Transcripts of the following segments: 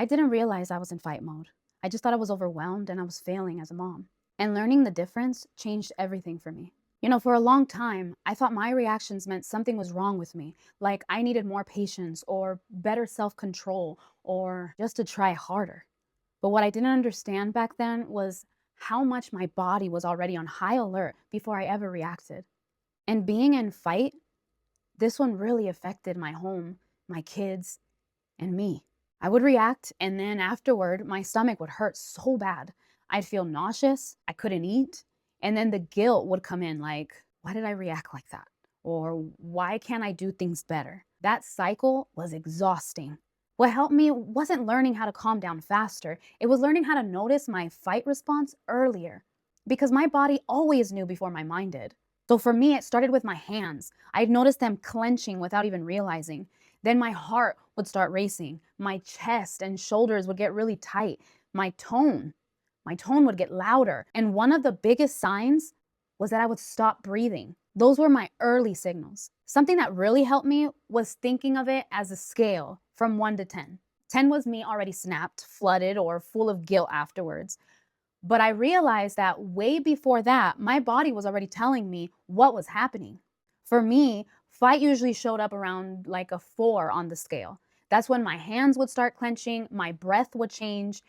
I didn't realize I was in fight mode. I just thought I was overwhelmed and I was failing as a mom. And learning the difference changed everything for me. For a long time, I thought my reactions meant something was wrong with me, like I needed more patience or better self control or just to try harder. But what I didn't understand back then was how much my body was already on high alert before I ever reacted. And being in fight, this one really affected my home, my kids, and me. I would react, and then afterward, my stomach would hurt so bad. I'd feel nauseous, I couldn't eat, and then the guilt would come in like, why did I react like that? Or why can't I do things better? That cycle was exhausting. What helped me wasn't learning how to calm down faster, it was learning how to notice my fight response earlier. Because my body always knew before my mind did. So for me, it started with my hands. I'd notice them clenching without even realizing. Then my heart would start racing. My chest and shoulders would get really tight. My tone would get louder. And one of the biggest signs was that I would stop breathing. Those were my early signals. Something that really helped me was thinking of it as a scale from 1 to 10. 10 was me already snapped, flooded, or full of guilt afterwards. But I realized that way before that, my body was already telling me what was happening. For me, fight usually showed up around like a 4 on the scale. That's when my hands would start clenching, my breath would change,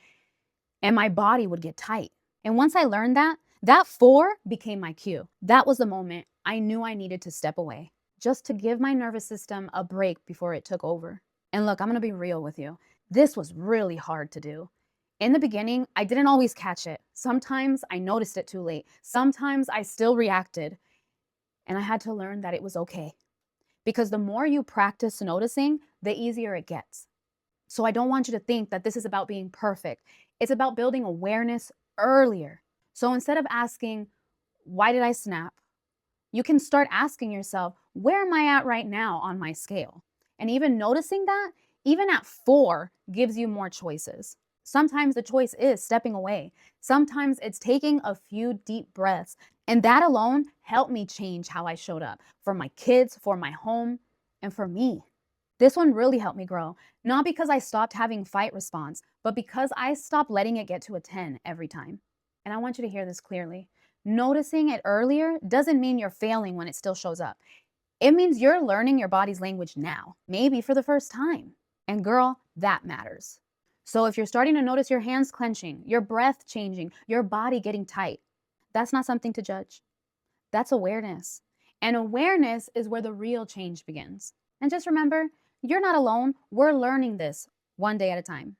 and my body would get tight. And once I learned that, that 4 became my cue. That was the moment I knew I needed to step away, just to give my nervous system a break before it took over. And look, I'm gonna be real with you. This was really hard to do. In the beginning, I didn't always catch it. Sometimes I noticed it too late. Sometimes I still reacted. And I had to learn that it was okay. Because the more you practice noticing, the easier it gets. So I don't want you to think that this is about being perfect. It's about building awareness earlier. So instead of asking, why did I snap? You can start asking yourself, where am I at right now on my scale? And even noticing that, even at 4, gives you more choices. Sometimes the choice is stepping away. Sometimes it's taking a few deep breaths. And that alone helped me change how I showed up for my kids, for my home, and for me. This one really helped me grow, not because I stopped having fight response, but because I stopped letting it get to a 10 every time. And I want you to hear this clearly. Noticing it earlier doesn't mean you're failing when it still shows up. It means you're learning your body's language now, maybe for the first time. And girl, that matters. So if you're starting to notice your hands clenching, your breath changing, your body getting tight, that's not something to judge. That's awareness. And awareness is where the real change begins. And just remember, you're not alone. We're learning this one day at a time.